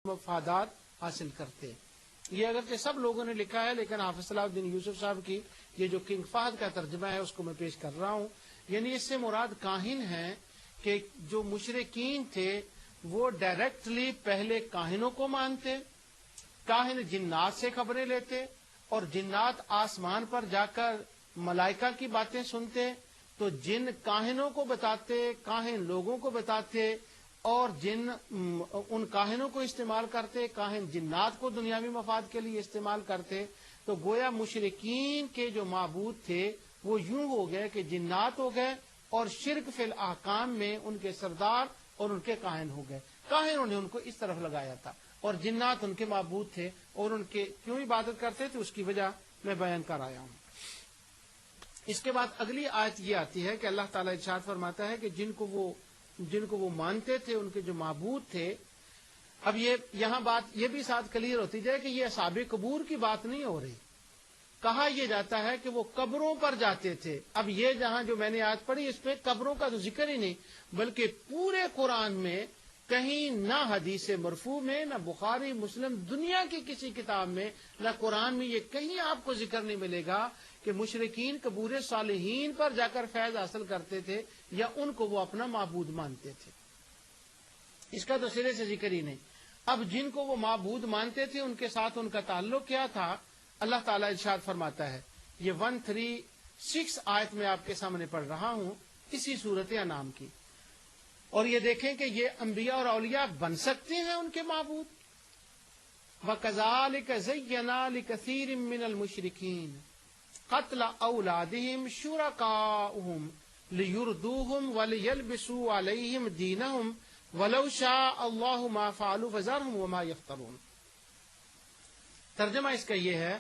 مفادات حاصل کرتے. یہ اگرچہ سب لوگوں نے لکھا ہے، لیکن حافظ صلاح الدین یوسف صاحب کی یہ جو کنگ فہد کا ترجمہ ہے اس کو میں پیش کر رہا ہوں. یعنی اس سے مراد کاہن ہیں کہ جو مشرکین تھے وہ ڈائریکٹلی پہلے کاہنوں کو مانتے، کاہن جنات سے خبریں لیتے اور جنات آسمان پر جا کر ملائکہ کی باتیں سنتے، تو جن کاہنوں کو بتاتے، کاہن لوگوں کو بتاتے اور جن ان کاہنوں کو استعمال کرتے، کاہن جنات کو دنیاوی مفاد کے لیے استعمال کرتے. تو گویا مشرکین کے جو معبود تھے وہ یوں ہو گئے کہ جنات ہو گئے اور شرک فی الاحکام میں ان کے سردار اور ان کے کاہن ہو گئے. کاہنوں نے ان کو اس طرف لگایا تھا اور جنات ان کے معبود تھے اور ان کے کیوں عبادت کرتے تھے اس کی وجہ میں بیان کر آیا ہوں. اس کے بعد اگلی آیت یہ آتی ہے کہ اللہ تعالیٰ ارشاد فرماتا ہے کہ جن کو وہ مانتے تھے، ان کے جو معبود تھے. اب یہاں بات یہ بھی ساتھ کلیئر ہوتی جائے کہ یہ اصحاب قبور کی بات نہیں ہو رہی. کہا یہ جاتا ہے کہ وہ قبروں پر جاتے تھے. اب یہ جہاں جو میں نے آیت پڑھی اس پہ قبروں کا تو ذکر ہی نہیں، بلکہ پورے قرآن میں کہیں نہ حدیث مرفوع میں، نہ بخاری مسلم دنیا کی کسی کتاب میں، نہ قرآن میں یہ کہیں آپ کو ذکر نہیں ملے گا کہ مشرکین قبور صالحین پر جا کر فیض حاصل کرتے تھے یا ان کو وہ اپنا معبود مانتے تھے. اس کا تو سرے سے ذکر ہی نہیں. اب جن کو وہ معبود مانتے تھے ان کے ساتھ ان کا تعلق کیا تھا؟ اللہ تعالیٰ ارشاد فرماتا ہے، یہ 136 آیت میں آپ کے سامنے پڑھ رہا ہوں اسی سورت انعام کی. اور یہ دیکھیں کہ یہ انبیاء اور اولیاء بن سکتے ہیں ان کے معبود. وَكَذَلِكَ زَيَّنَا لِكَثِيرٍ مِّنَ الْمُشْرِكِينَ قَتْلَ أَوْلَادِهِمْ شُرَكَاؤُهُمْ لِيُرْدُوهُمْ وَلِيَلْبِسُوا عَلَيْهِمْ دِينَهُمْ وَلَوْ شَاءَ اللَّهُ مَا فَعَلُوا فَذَرْهُمْ وَمَا يَفْتَرُونَ. ترجمہ اس کا یہ ہے،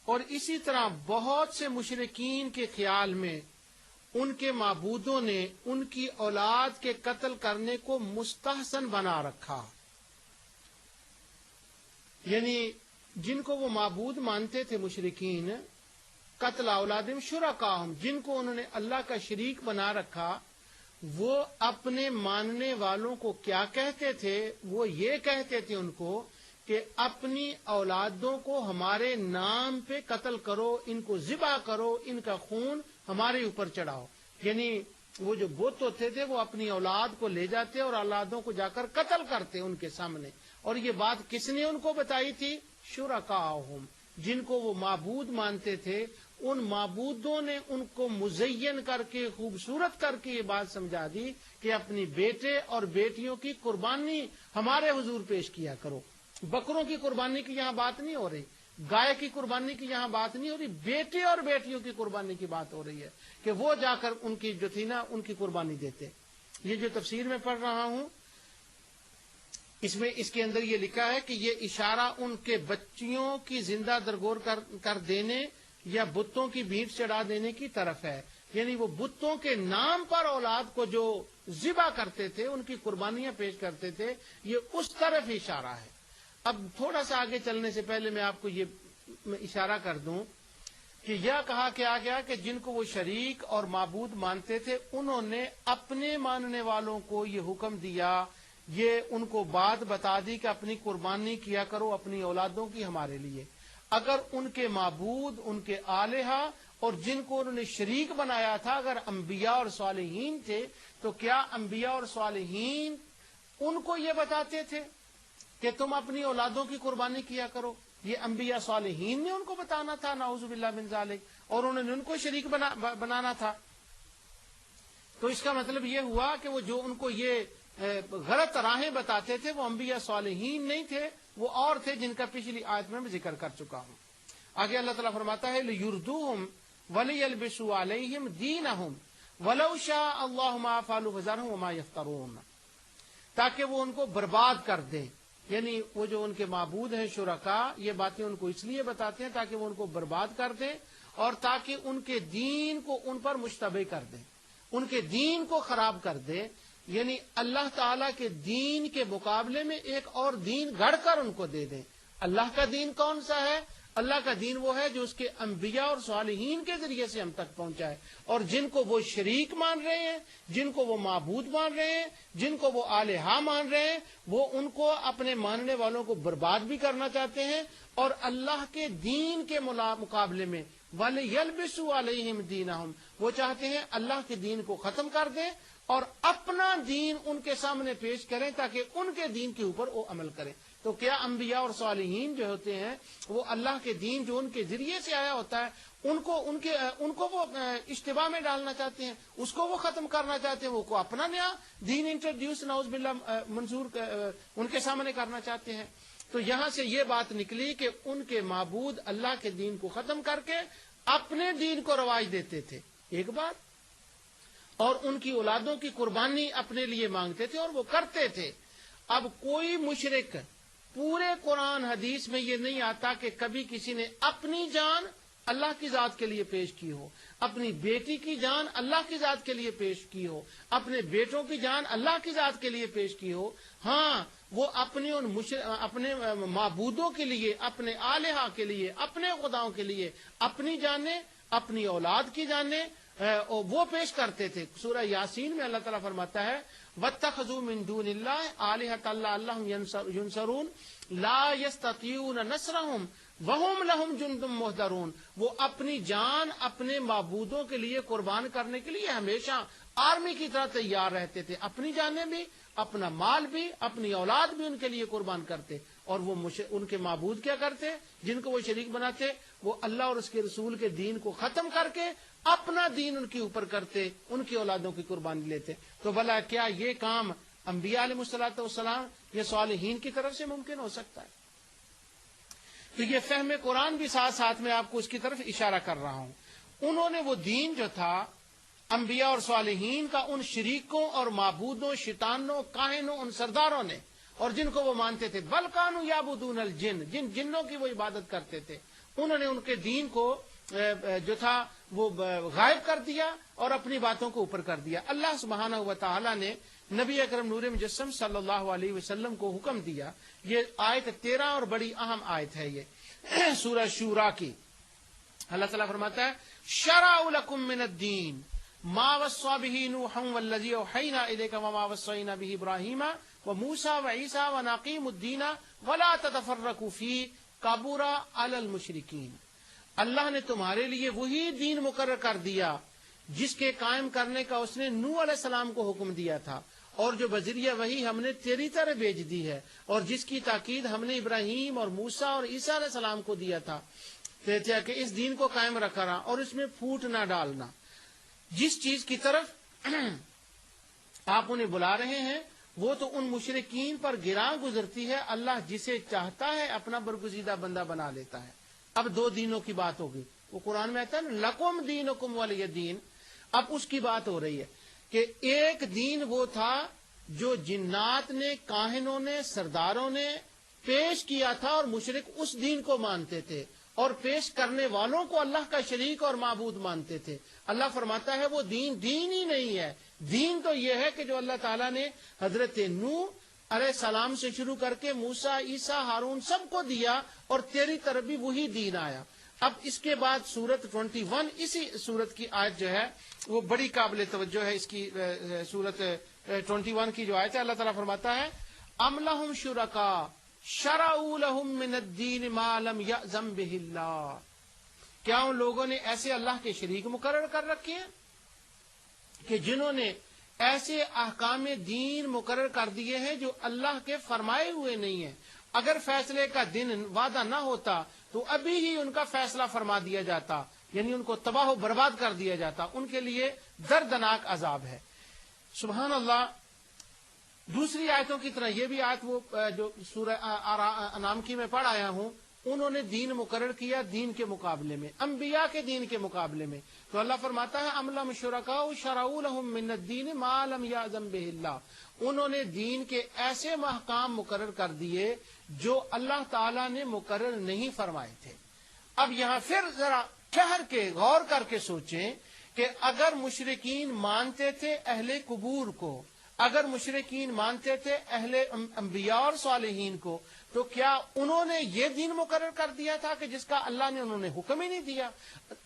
اور اسی طرح بہت سے مشرکین کے خیال میں ان کے معبودوں نے ان کی اولاد کے قتل کرنے کو مستحسن بنا رکھا. یعنی جن کو وہ معبود مانتے تھے مشرکین، قتل اولادہم شرکاہم، جن کو انہوں نے اللہ کا شریک بنا رکھا، وہ اپنے ماننے والوں کو کیا کہتے تھے؟ وہ یہ کہتے تھے ان کو کہ اپنی اولادوں کو ہمارے نام پہ قتل کرو، ان کو ذبح کرو، ان کا خون ہمارے اوپر چڑھاؤ. یعنی وہ جو بت ہوتے تھے وہ اپنی اولاد کو لے جاتے اور اولادوں کو جا کر قتل کرتے ان کے سامنے. اور یہ بات کس نے ان کو بتائی تھی؟ شرکاہم، جن کو وہ معبود مانتے تھے ان معبودوں نے ان کو مزین کر کے، خوبصورت کر کے یہ بات سمجھا دی کہ اپنی بیٹے اور بیٹیوں کی قربانی ہمارے حضور پیش کیا کرو. بکروں کی قربانی کی یہاں بات نہیں ہو رہی، گائے کی قربانی کی یہاں بات نہیں ہو رہی، بیٹے اور بیٹیوں کی قربانی کی بات ہو رہی ہے کہ وہ جا کر ان کی جو تھی نا ان کی قربانی دیتے. یہ جو تفسیر میں پڑھ رہا ہوں اس کے اندر یہ لکھا ہے کہ یہ اشارہ ان کے بچیوں کی زندہ درگور کر دینے یا بتوں کی بھیٹ چڑھا دینے کی طرف ہے. یعنی وہ بتوں کے نام پر اولاد کو جو ذبح کرتے تھے، ان کی قربانیاں پیش کرتے تھے، یہ اس طرف اشارہ ہے. اب تھوڑا سا آگے چلنے سے پہلے میں آپ کو یہ اشارہ کر دوں کہ یہ کہا کیا گیا کہ جن کو وہ شریک اور معبود مانتے تھے انہوں نے اپنے ماننے والوں کو یہ حکم دیا، یہ ان کو بات بتا دی کہ اپنی قربانی کیا کرو اپنی اولادوں کی ہمارے لیے. اگر ان کے معبود، ان کے آلہہ اور جن کو انہوں نے شریک بنایا تھا اگر انبیاء اور صالحین تھے، تو کیا انبیاء اور صالحین ان کو یہ بتاتے تھے کہ تم اپنی اولادوں کی قربانی کیا کرو؟ یہ انبیاء صالحین نے ان کو بتانا تھا، نعوذ باللہ من ذالک، اور انہوں نے ان کو شریک بنانا تھا. تو اس کا مطلب یہ ہوا کہ وہ جو ان کو یہ غلط راہیں بتاتے تھے وہ انبیاء صالحین نہیں تھے، وہ اور تھے جن کا پچھلی آیت میں ذکر کر چکا ہوں. آگے اللہ تعالیٰ فرماتا ہے لِيُرْدُوهُمْ وَلِيَلْبِسُوا عَلَيْهِمْ دِينَهُمْ وَلَوْ شَاءَ اللَّهُ مَا فَعَلُوا فَذَرْهُمْ وَمَا يَفْتَرُونَ، تاکہ وہ ان کو برباد کر دیں. یعنی وہ جو ان کے معبود ہیں شرکا، یہ باتیں ان کو اس لیے بتاتے ہیں تاکہ وہ ان کو برباد کر دیں اور تاکہ ان کے دین کو ان پر مشتبہ کر دیں، ان کے دین کو خراب کر دیں. یعنی اللہ تعالیٰ کے دین کے مقابلے میں ایک اور دین گھڑ کر ان کو دے دیں. اللہ کا دین کون سا ہے؟ اللہ کا دین وہ ہے جو اس کے انبیاء اور صالحین کے ذریعے سے ہم تک پہنچا ہے، اور جن کو وہ شریک مان رہے ہیں، جن کو وہ معبود مان رہے ہیں، جن کو وہ الہہ مان رہے ہیں، وہ ان کو اپنے ماننے والوں کو برباد بھی کرنا چاہتے ہیں، اور اللہ کے دین کے مقابلے میں وَلِيَلْبِسُوا عَلَيْهِمْ دِينَهُمْ، وہ چاہتے ہیں اللہ کے دین کو ختم کر دیں اور اپنا دین ان کے سامنے پیش کریں تاکہ ان کے دین کے اوپر وہ عمل کریں۔ تو کیا انبیاء اور صالحین جو ہوتے ہیں وہ اللہ کے دین جو ان کے ذریعے سے آیا ہوتا ہے ان کو وہ اشتباہ میں ڈالنا چاہتے ہیں، اس کو وہ ختم کرنا چاہتے ہیں، وہ کو اپنا نیا دین انٹروڈیوس نعوذ باللہ منظور ان کے سامنے کرنا چاہتے ہیں۔ تو یہاں سے یہ بات نکلی کہ ان کے معبود اللہ کے دین کو ختم کر کے اپنے دین کو رواج دیتے تھے، ایک بات، اور ان کی اولادوں کی قربانی اپنے لیے مانگتے تھے اور وہ کرتے تھے۔ اب کوئی مشرک پورے قرآن حدیث میں یہ نہیں آتا کہ کبھی کسی نے اپنی جان اللہ کی ذات کے لیے پیش کی ہو، اپنی بیٹی کی جان اللہ کی ذات کے لیے پیش کی ہو، اپنے بیٹوں کی جان اللہ کی ذات کے لیے پیش کی ہو۔ ہاں، وہ اپنے معبودوں کے لیے، اپنے الہہ کے لیے، اپنے خداؤں کے لیے اپنی جانیں، اپنی اولاد کی جانیں وہ پیش کرتے تھے۔ سورہ یاسین میں اللہ تعالیٰ فرماتا ہے وَاتَّخَذُوا مِن دُونِ اللَّهِ آلِهَةً لَعَلَّهُمْ يَنصَرُونَ لَا يَسْتَطِيعُونَ نَصْرَهُمْ وَهُمْ لَهُمْ جُندٌ مُّحْضَرُونَ، وہ اپنی جان اپنے معبودوں کے لیے قربان کرنے کے لیے ہمیشہ آرمی کی طرح تیار رہتے تھے، اپنی جانیں بھی، اپنا مال بھی، اپنی اولاد بھی ان کے لیے قربان کرتے، اور وہ ان کے معبود کیا کرتے جن کو وہ شریک بناتے، وہ اللہ اور اس کے رسول کے دین کو ختم کر کے اپنا دین ان کے اوپر کرتے، ان کی اولادوں کی قربانی لیتے۔ تو بھلا کیا یہ کام انبیاء علیہ الصلوۃ والسلام یا صالحین کی طرف سے ممکن ہو سکتا ہے؟ تو یہ فہم قرآن بھی ساتھ ساتھ میں آپ کو اس کی طرف اشارہ کر رہا ہوں۔ انہوں نے وہ دین جو تھا انبیاء اور صالحین کا ان شریکوں اور معبودوں، شیطانوں، کاہنوں، ان سرداروں نے، اور جن کو وہ مانتے تھے، بل کانوا یعبدون الجن، جن جنوں کی وہ عبادت کرتے تھے، انہوں نے ان کے دین کو جو تھا وہ غائب کر دیا اور اپنی باتوں کو اوپر کر دیا۔ اللہ سبحانہ و تعالی نے نبی اکرم نور مجسم صلی اللہ علیہ وسلم کو حکم دیا۔ یہ آیت 13 اور بڑی اہم آیت ہے، یہ سورہ شورا کی۔ اللہ تعالیٰ فرماتا ہے شرع لکم من الدین ما وصى به نوحا والذی اوحینا الیک وما وصینا به ابراہیم وموسیٰ وعیسیٰ ونقیموا الدین ولا تتفرقوا فیہ کبر علی المشرکین۔ اللہ نے تمہارے لیے وہی دین مقرر کر دیا جس کے قائم کرنے کا اس نے نوح علیہ السلام کو حکم دیا تھا، اور جو بذریعہ وہی ہم نے تیری طرح بھیج دی ہے، اور جس کی تاکید ہم نے ابراہیم اور موسیٰ اور عیسیٰ علیہ السلام کو دیا تھا کہ اس دین کو قائم رکھنا اور اس میں پھوٹ نہ ڈالنا۔ جس چیز کی طرف آپ انہیں بلا رہے ہیں وہ تو ان مشرکین پر گراں گزرتی ہے، اللہ جسے چاہتا ہے اپنا برگزیدہ بندہ بنا لیتا ہے۔ اب دو دینوں کی بات ہوگی، وہ قرآن میں آتا ہے لکم دینکم ولی دین، اب اس کی بات ہو رہی ہے کہ ایک دین وہ تھا جو جنات نے، کاہنوں نے، سرداروں نے پیش کیا تھا، اور مشرک اس دین کو مانتے تھے اور پیش کرنے والوں کو اللہ کا شریک اور معبود مانتے تھے۔ اللہ فرماتا ہے وہ دین ہی نہیں ہے، دین تو یہ ہے کہ جو اللہ تعالیٰ نے حضرت نوح علیہ السلام سے شروع کر کے موسیٰ، عیسیٰ، ہارون سب کو دیا، اور تیری طرف بھی وہی دین آیا۔ اب اس کے بعد سورت 21، اسی سورت کی آیت جو ہے وہ بڑی قابل توجہ ہے۔ اس کی سورت 21 کی جو آیت ہے، اللہ تعالیٰ فرماتا ہے ام لہم شرکاء شرعوا لہم من الدین ما لم یأذن بہ اللہ، کیا ان لوگوں نے ایسے اللہ کے شریک مقرر کر رکھے ہیں کہ جنہوں نے ایسے احکام دین مقرر کر دیے ہیں جو اللہ کے فرمائے ہوئے نہیں ہیں؟ اگر فیصلے کا دن وعدہ نہ ہوتا تو ابھی ہی ان کا فیصلہ فرما دیا جاتا، یعنی ان کو تباہ و برباد کر دیا جاتا، ان کے لیے دردناک عذاب ہے۔ سبحان اللہ۔ دوسری آیتوں کی طرح یہ بھی آیت وہ جو سورہ انعام کی میں پڑھ آیا ہوں، انہوں نے دین مقرر کیا دین کے مقابلے میں، انبیاء کے دین کے مقابلے میں، تو اللہ فرماتا ہے ام لہم شرکاء شرعوا لہم من الدین ما لم یأذن بہ اللہ، انہوں نے دین کے ایسے محکام مقرر کر دیے جو اللہ تعالیٰ نے مقرر نہیں فرمائے تھے۔ اب یہاں پھر ذرا ٹھہر کے غور کر کے سوچیں کہ اگر مشرکین مانتے تھے اہل قبور کو، اگر مشرکین مانتے تھے اہل انبیاء اور صالحین کو، تو کیا انہوں نے یہ دین مقرر کر دیا تھا کہ جس کا اللہ نے انہوں نے حکم ہی نہیں دیا؟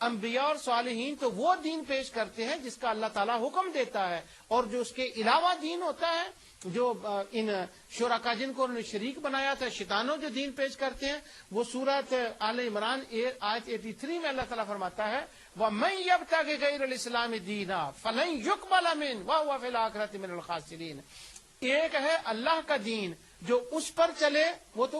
انبیاء اور صالحین تو وہ دین پیش کرتے ہیں جس کا اللہ تعالیٰ حکم دیتا ہے، اور جو اس کے علاوہ دین ہوتا ہے، جو ان شرکا جن کو انہوں نے شریک بنایا تھا، شیطانوں جو دین پیش کرتے ہیں، وہ سورۃ آل عمران آیت 83 میں اللہ تعالیٰ فرماتا ہے وَمَن يَبْتَغِ غَيْرَ الْإِسْلَامِ دِينًا فَلَن يُقْبَلَ مِنْهُ وَهُوَ فِي الْآخِرَةِ مِنَ الْخَاسِرِينَ۔ ایک ہے اللہ کا دین، جو اس پر چلے وہ تو